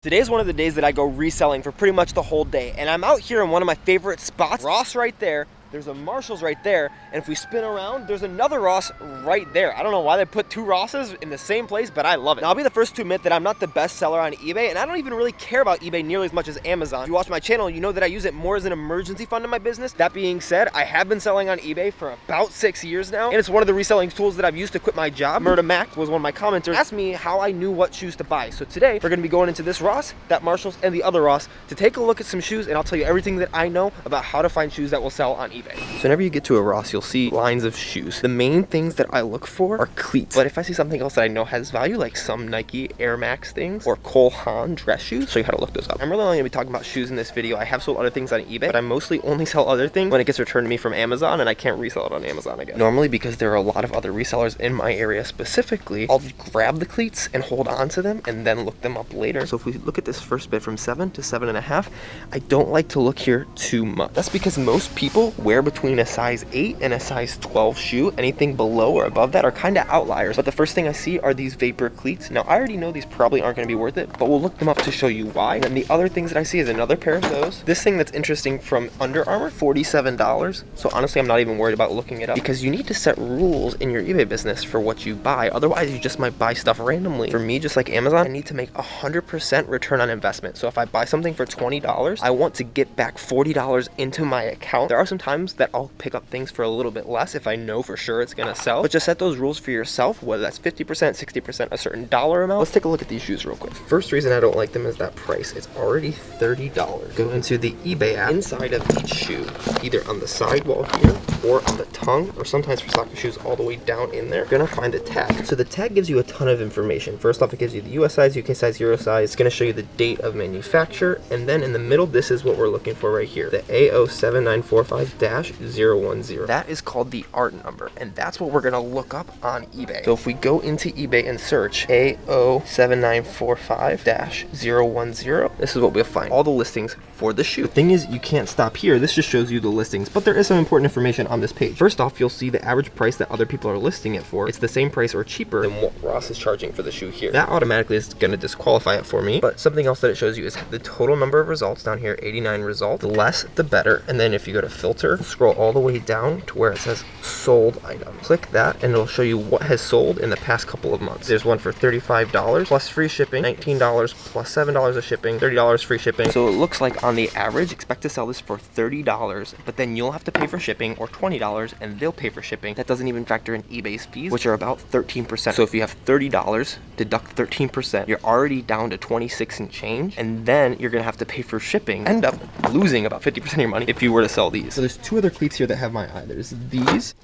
Today's one of the days that I go reselling for pretty much the whole day, and I'm out here in one of my favorite spots. Ross right there, there's a Marshall's right there, and if we spin around, there's another Ross right there. I don't know why they put two Rosses in the same place, but I love it. Now, I'll be the first to admit that I'm not the best seller on eBay, and I don't even really care about eBay nearly as much as Amazon. If you watch my channel, you know that I use it more as an emergency fund in my business. That being said, I have been selling on eBay for about 6 years now, and it's one of the reselling tools that I've used to quit my job. Murda Mac was one of my commenters, asked me how I knew what shoes to buy. So today, we're gonna be going into this Ross, that Marshall's, and the other Ross to take a look at some shoes, and I'll tell you everything that I know about how to find shoes that will sell on eBay. So whenever you get to a Ross, you'll see lines of shoes. The main things that I look for are cleats. But if I see something else that I know has value, like some Nike Air Max things or Cole Haan dress shoes, I'll show you how to look those up. I'm really only gonna be talking about shoes in this video. I have sold other things on eBay, but I mostly only sell other things when it gets returned to me from Amazon and I can't resell it on Amazon again. Normally, because there are a lot of other resellers in my area specifically, I'll grab the cleats and hold on to them and then look them up later. So if we look at this first bid from 7 to 7.5, I don't like to look here too much. That's because most people wear between a size 8 and a size 12 shoe. Anything below or above that are kind of outliers. But the first thing I see are these Vapor cleats. Now, I already know these probably aren't going to be worth it, but we'll look them up to show you why. And then the other things that I see is another pair of those. This thing that's interesting from Under Armour, $47. So honestly, I'm not even worried about looking it up because you need to set rules in your eBay business for what you buy. Otherwise, you just might buy stuff randomly. For me, just like Amazon, I need to make 100% return on investment. So if I buy something for $20, I want to get back $40 into my account. There are some times that I'll pick up things for a little bit less if I know for sure it's gonna sell, but just set those rules for yourself, whether that's 50%, 60%, a certain dollar amount. Let's take a look at these shoes real quick. First reason I don't like them is that price. It's already $30. Go into the eBay app. Inside of each shoe, either on the sidewall here or on the tongue, or sometimes for soccer shoes all the way down in there, you're gonna find a tag. So the tag gives you a ton of information. First off, it gives you the US size, UK size, Euro size. It's gonna show you the date of manufacture, and then in the middle, this is what we're looking for right here, the AO7945-010. That is called the art number, and that's what we're gonna look up on eBay. So if we go into eBay and search AO7945-010, this is what we'll find, all the listings for the shoe. The thing is, you can't stop here. This just shows you the listings, but there is some important information on this page. First off, you'll see the average price that other people are listing it for. It's the same price or cheaper than what Ross is charging for the shoe here. That automatically is gonna disqualify it for me, but something else that it shows you is the total number of results down here, 89 results. The less, the better. And then if you go to filter, scroll all the way down to where it says sold items. Click that and it'll show you what has sold in the past couple of months. There's one for $35 plus free shipping, $19 plus $7 of shipping, $30 free shipping. So it looks like on the average, expect to sell this for $30, but then you'll have to pay for shipping, or $20 and they'll pay for shipping. That doesn't even factor in eBay's fees, which are about 13%. So if you have $30, deduct 13%, you're already down to 26 and change, and then you're gonna have to pay for shipping. End up losing about 50% of your money if you were to sell these. So there's two other cleats here that have my eye. There's these,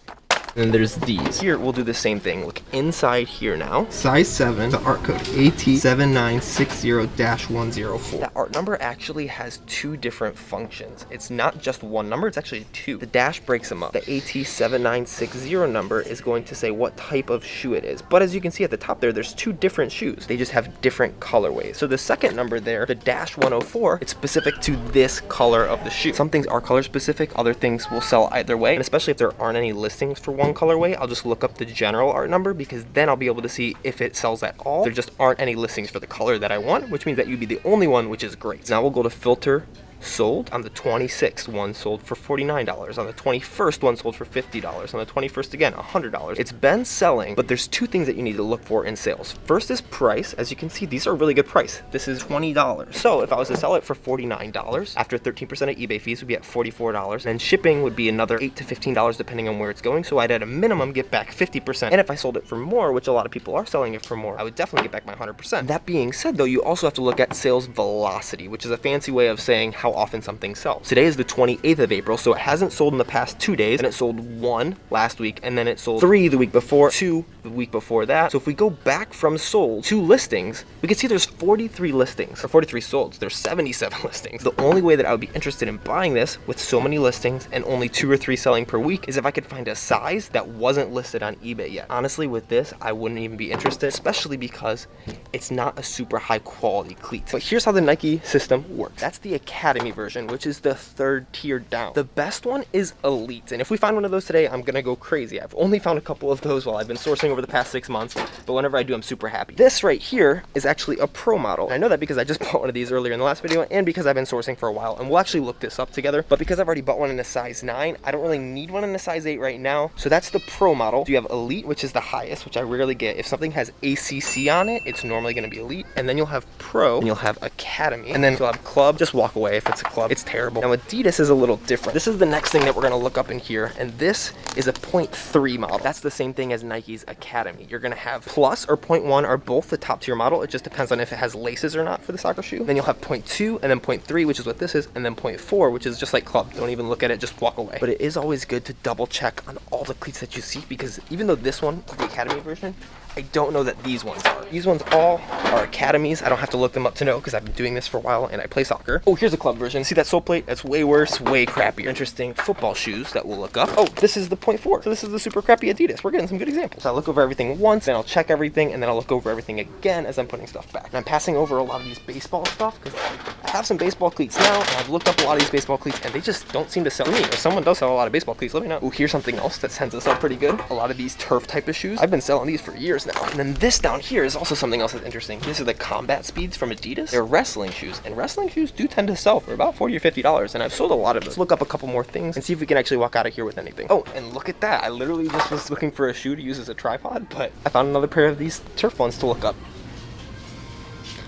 and there's these. Here, we'll do the same thing. Look inside here now. Size 7, the art code AT7960-104. That art number actually has two different functions. It's not just one number, it's actually two. The dash breaks them up. The AT7960 number is going to say what type of shoe it is. But as you can see at the top there, there's two different shoes. They just have different colorways. So the second number there, the dash 104, it's specific to this color of the shoe. Some things are color specific, other things will sell either way. And especially if there aren't any listings for one colorway, I'll just look up the general art number, because then I'll be able to see if it sells at all. There just aren't any listings for the color that I want, which means that you'd be the only one, which is great. Now we'll go to filter sold. On the 26th, one sold for $49. On the 21st, one sold for $50. On the 21st, again, $100. It's been selling, but there's two things that you need to look for in sales. First is price. As you can see, these are a really good price. This is $20. So if I was to sell it for $49, after 13% of eBay fees would be at $44, and shipping would be another $8 to $15 depending on where it's going. So I'd at a minimum get back 50%. And if I sold it for more, which a lot of people are selling it for more, I would definitely get back my 100%. That being said, though, you also have to look at sales velocity, which is a fancy way of saying how often something sells. Today is the 28th of April, so it hasn't sold in the past 2 days, and it sold 1 last week, and then it sold 3 the week before, 2 the week before that. So if we go back from sold to listings, we can see there's 43 listings, or 43 solds. There's 77 listings. The only way that I would be interested in buying this with so many listings and only 2 or 3 selling per week is if I could find a size that wasn't listed on eBay yet. Honestly, with this, I wouldn't even be interested, especially because it's not a super high quality cleat. But here's how the Nike system works. That's the Academy version, which is the 3rd tier down. The best one is Elite, and if we find one of those today, I'm gonna go crazy. I've only found a couple of those while I've been sourcing over the past 6 months, but whenever I do, I'm super happy. This right here is actually a pro model. I know that because I just bought one of these earlier in the last video, and because I've been sourcing for a while, and we'll actually look this up together, but because I've already bought one in a size 9, I don't really need one in a size 8 right now. So that's the pro model. So you have Elite, which is the highest, which I rarely get. If something has ACC on it, it's normally going to be Elite, and then you'll have Pro, and you'll have Academy, and then you'll have Club. Just walk away if it's a Club. It's terrible. Now Adidas is a little different. This is the next thing that we're going to look up in here, and this is a 0.3 model. That's the same thing as Nike's Academy. You're going to have Plus or 0.1 are both the top tier model. It just depends on if it has laces or not for the soccer shoe. Then you'll have 0.2 and then 0.3, which is what this is, and then 0.4, which is just like Club. Don't even look at it, just walk away. But it is always good to double check on all the cleats that you see, because even though this one is the Academy version, I don't know that these ones are. These ones all are Academies. I don't have to look them up to know because I've been doing this for a while and I play soccer. Oh, here's a Club version. See that sole plate? That's way worse, way crappier. Interesting football shoes that we'll look up. Oh, this is the 0.4. So this is the super crappy Adidas. We're getting some good examples. So I'll look over everything once, then I'll check everything, and then I'll look over everything again as I'm putting stuff back. And I'm passing over a lot of these baseball stuff because I have some baseball cleats now, and I've looked up a lot of these baseball cleats, and they just don't seem to sell me. If someone does sell a lot of baseball cleats, let me know. Oh, here's something else that tends to sell pretty good. A lot of these turf type of shoes. I've been selling these for years now. And then this down here is also something else that's interesting. These are the Combat Speeds from Adidas. They're wrestling shoes, and wrestling shoes do tend to sell for about $40 or $50, and I've sold a lot of them. Let's look up a couple more things and see if we can actually walk out of here with anything. Oh, and look at that. I literally just was looking for a shoe to use as a tripod, but I found another pair of these turf ones to look up.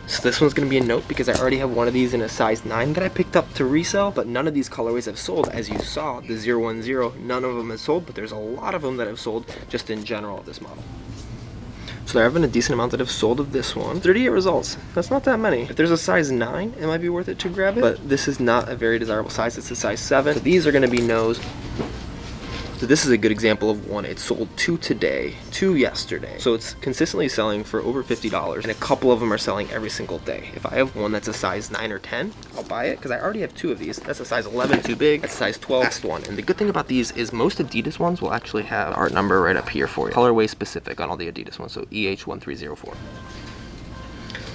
So this one's gonna be a note because I already have one of these in a size 9 that I picked up to resell, but none of these colorways have sold. As you saw, the 010, none of them have sold, but there's a lot of them that have sold just in general of this model. So there have been a decent amount that have sold of this one. 38 results. That's not that many. If there's a size 9, it might be worth it to grab it, but this is not a very desirable size. It's a size 7. So these are gonna be no's. So this is a good example of one. It sold 2 today, 2 yesterday. So it's consistently selling for over $50, and a couple of them are selling every single day. If I have one that's a size 9 or 10, I'll buy it because I already have 2 of these. That's a size 11, too big. That's a size 12, last one. And the good thing about these is most Adidas ones will actually have the art number right up here for you. Colorway specific on all the Adidas ones, so EH1304.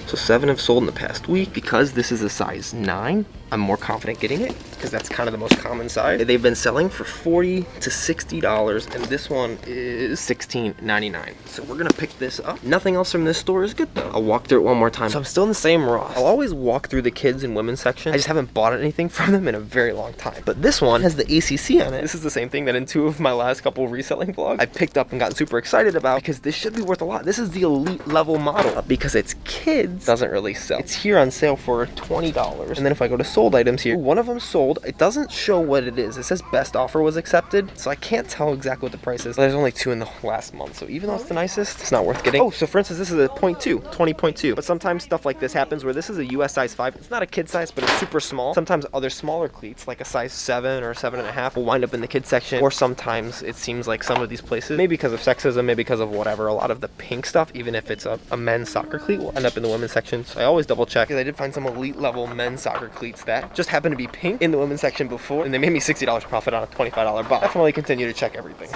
So 7 have sold in the past week. Because this is a size 9, I'm more confident getting it because that's kind of the most common size. They've been selling for $40 to $60, and this one is $16.99. So we're gonna pick this up. Nothing else from this store is good though. I'll walk through it one more time. So I'm still in the same Ross. I'll always walk through the kids and women's section. I just haven't bought anything from them in a very long time. But this one has the ACC on it. This is the same thing that in 2 of my last couple reselling vlogs I picked up and got super excited about because this should be worth a lot. This is the elite level model because it's kids. Doesn't really sell. It's here on sale for $20. And then if I go to sold items here, one of them sold. It doesn't show what it is. It says best offer was accepted, so I can't tell exactly what the price is. There's only 2 in the last month, so even though it's the nicest, it's not worth getting. Oh, so for instance, this is a 0.2, 20.2. But sometimes stuff like this happens where this is a US size 5. It's not a kid size, but it's super small. Sometimes other smaller cleats, like a size 7 or 7.5, will wind up in the kid section. Or sometimes it seems like some of these places, maybe because of sexism, maybe because of whatever, a lot of the pink stuff, even if it's a men's soccer cleat, will end up in the women's section. So I always double check because I did find some elite level men's soccer cleats that just happened to be pink in the women's section before, and they made me $60 profit on a $25 buy. Definitely continue to check everything.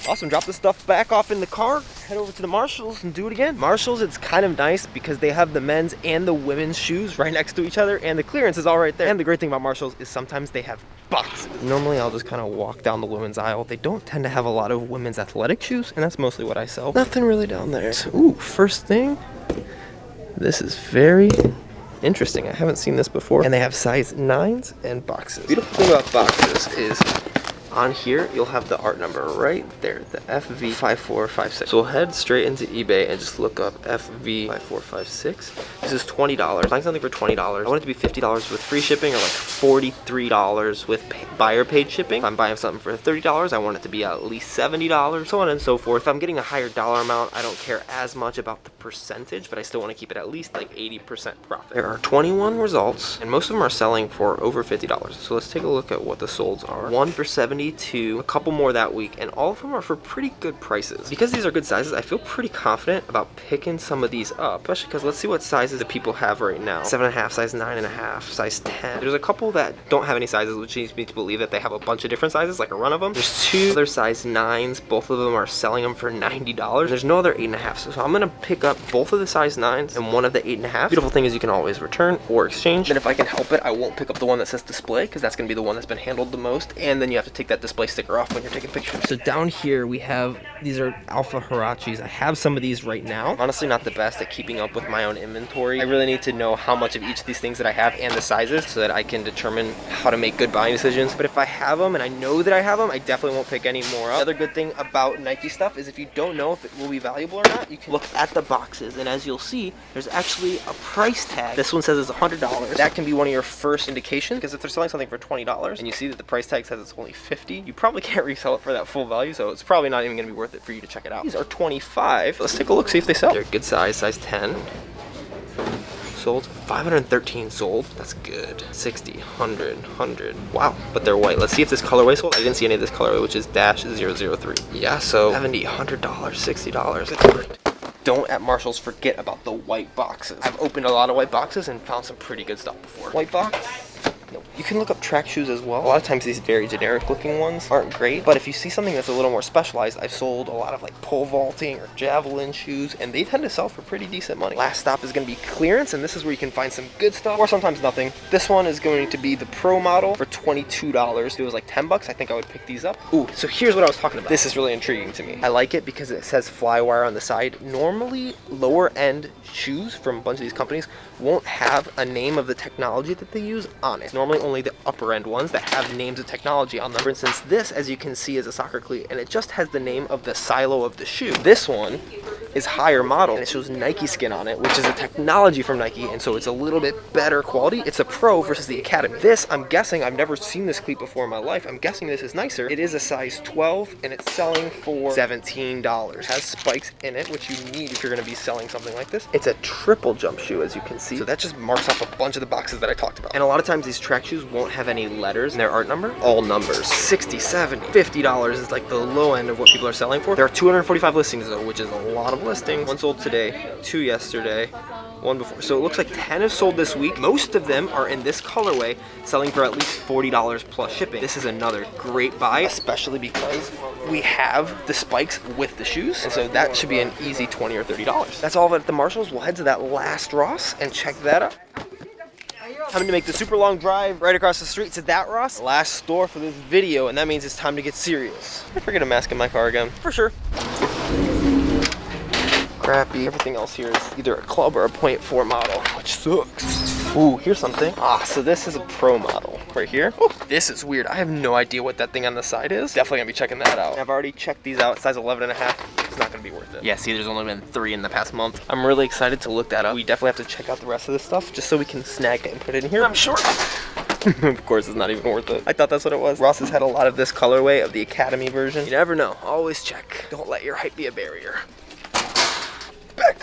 Awesome, drop this stuff back off in the car, head over to the Marshalls and do it again. Marshalls, it's kind of nice because they have the men's and the women's shoes right next to each other, and the clearance is all right there. And the great thing about Marshalls is sometimes they have boxes. Normally I'll just kind of walk down the women's aisle. They don't tend to have a lot of women's athletic shoes, and that's mostly what I sell. Nothing really down there. Ooh, first thing, this is very interesting. I haven't seen this before. And they have size 9s and boxes. Beautiful thing about boxes is on here, you'll have the art number right there, the FV5456. So we'll head straight into eBay and just look up FV5456. This is $20. Buying something for $20. I want it to be $50 with free shipping or like $43 with buyer paid shipping. If I'm buying something for $30, I want it to be at least $70, so on and so forth. If I'm getting a higher dollar amount, I don't care as much about the percentage, but I still want to keep it at least like 80% profit. There are 21 results, and most of them are selling for over $50. So let's take a look at what the solds are. One for $72, a couple more that week, and all of them are for pretty good prices. Because these are good sizes, I feel pretty confident about picking some of these up, especially because let's see what sizes that people have right now. 7.5, size 9.5, size 10. There's a couple that don't have any sizes, which leads me to believe that they have a bunch of different sizes, like a run of them. There's 2 other size 9s. Both of them are selling them for $90. There's no other 8.5s, so I'm gonna pick up both of the size 9s and one of the 8.5. Beautiful thing is you can always return or exchange. And if I can help it, I won't pick up the one that says display, because that's gonna be the one that's been handled the most, and then you have to take that display sticker off when you're taking pictures. So down here we have, these are Alpha Hirachis. I have some of these right now. Honestly, not the best at keeping up with my own inventory. I really need to know how much of each of these things that I have and the sizes so that I can determine how to make good buying decisions. But if I have them and I know that I have them, I definitely won't pick any more up. The other good thing about Nike stuff is if you don't know if it will be valuable or not, you can look at the boxes, and as you'll see, there's actually a price tag. This one says it's $100. That can be one of your first indications, because if they're selling something for $20 and you see that the price tag says it's only $50, you probably can't resell it for that full value, so it's probably not even going to be worth it for you to check it out. These are $25. Let's take a look, see if they sell. They're good size 10. Sold 513 sold. That's good. 60, 100. Wow, but they're white. Let's see if this colorway sold. I didn't see any of this colorway, which is -003. Yeah, so 70, $100, $60. Good. Don't at Marshall's forget about the white boxes. I've opened a lot of white boxes and found some pretty good stuff before. White box. Nope. You can look up track shoes as well. A lot of times these very generic looking ones aren't great, but if you see something that's a little more specialized, I've sold a lot of like pole vaulting or javelin shoes, and they tend to sell for pretty decent money. Last stop is going to be clearance, and this is where you can find some good stuff, or sometimes nothing. This one is going to be the Pro model for $22. If it was like $10, I think I would pick these up. Ooh, so here's what I was talking about. This is really intriguing to me. I like it because it says Flywire on the side. Normally, lower end shoes from a bunch of these companies won't have a name of the technology that they use on it. Normally only the upper end ones that have names of technology on them. For instance, this, as you can see, is a soccer cleat, and it just has the name of the silo of the shoe. This one is higher model, and it shows Nike skin on it, which is a technology from Nike, and so it's a little bit better quality. It's a Pro versus the Academy. This, I'm guessing, I've never seen this cleat before in my life. I'm guessing this is nicer. It is a size 12, and it's selling for $17. It has spikes in it, which you need if you're going to be selling something like this. It's a triple jump shoe, as you can see. So that just marks off a bunch of the boxes that I talked about. And a lot of times these track shoes won't have any letters in their art number. All numbers. $60, $70, $50 is like the low end of what people are selling for. There are 245 listings though, which is a lot of listings. One sold today, 2 yesterday, 1 before. So it looks like 10 have sold this week. Most of them are in this colorway, selling for at least $40 plus shipping. This is another great buy, especially because we have the spikes with the shoes, and so that should be an easy $20 or $30. That's all of it at the Marshalls. We'll head to that last Ross and check that out. Time to make the super long drive right across the street to that Ross. Last store for this video, and that means it's time to get serious. I forget a mask in my car again, for sure. Crappy. Everything else here is either a club or a .4 model, which sucks. Ooh, here's something. So this is a Pro model right here. Oh, this is weird. I have no idea what that thing on the side is. Definitely gonna be checking that out. I've already checked these out. Size 11.5. It's not gonna be worth it. Yeah, see, there's only been 3 in the past month. I'm really excited to look that up. We definitely have to check out the rest of this stuff just so we can snag it and put it in here, I'm sure. Of course, it's not even worth it. I thought that's what it was. Ross has had a lot of this colorway of the Academy version. You never know. Always check. Don't let your height be a barrier. Back.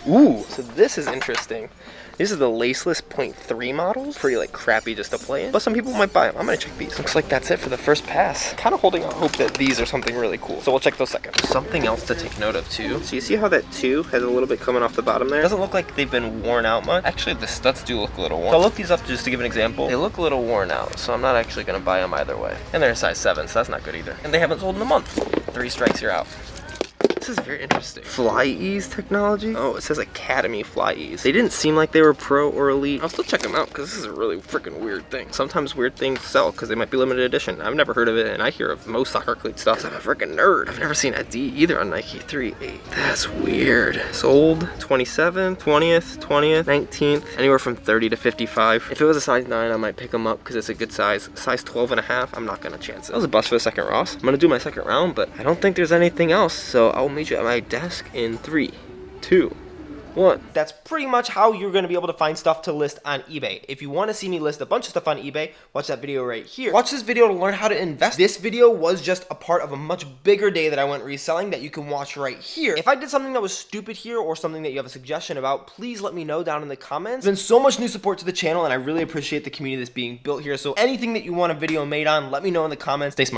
Ooh, so this is interesting. These are the Laceless .3 models. Pretty like crappy just to play in, but some people might buy them. I'm gonna check these. Looks like that's it for the first pass. Kind of holding out hope that these are something really cool. So we'll check those second. Something else to take note of too. So you see how that 2 has a little bit coming off the bottom there? Doesn't look like they've been worn out much. Actually, the studs do look a little worn. So I'll look these up just to give an example. They look a little worn out, so I'm not actually gonna buy them either way. And they're a size 7, so that's not good either. And they haven't sold in a month. 3 strikes, you're out. This is very interesting. Flyease technology? Oh, it says Academy Flyease. They didn't seem like they were Pro or Elite. I'll still check them out because this is a really freaking weird thing. Sometimes weird things sell because they might be limited edition. I've never heard of it, and I hear of most soccer cleat stuff. I'm a freaking nerd. I've never seen a D either on Nike 3.8. That's weird. Sold 27th, 20th, 20th, 19th, anywhere from 30 to 55. If it was a size 9, I might pick them up because it's a good size. Size 12.5, I'm not gonna chance it. That was a bust for the second Ross. I'm gonna do my second round, but I don't think there's anything else, so I'll meet you at my desk in 3, 2, 1. That's pretty much how you're going to be able to find stuff to list on eBay. If you want to see me list a bunch of stuff on eBay, watch that video right here. Watch this video to learn how to invest. This video was just a part of a much bigger day that I went reselling that you can watch right here. If I did something that was stupid here or something that you have a suggestion about, please let me know down in the comments. There's been so much new support to the channel, and I really appreciate the community that's being built here. So anything that you want a video made on, let me know in the comments. Stay smart.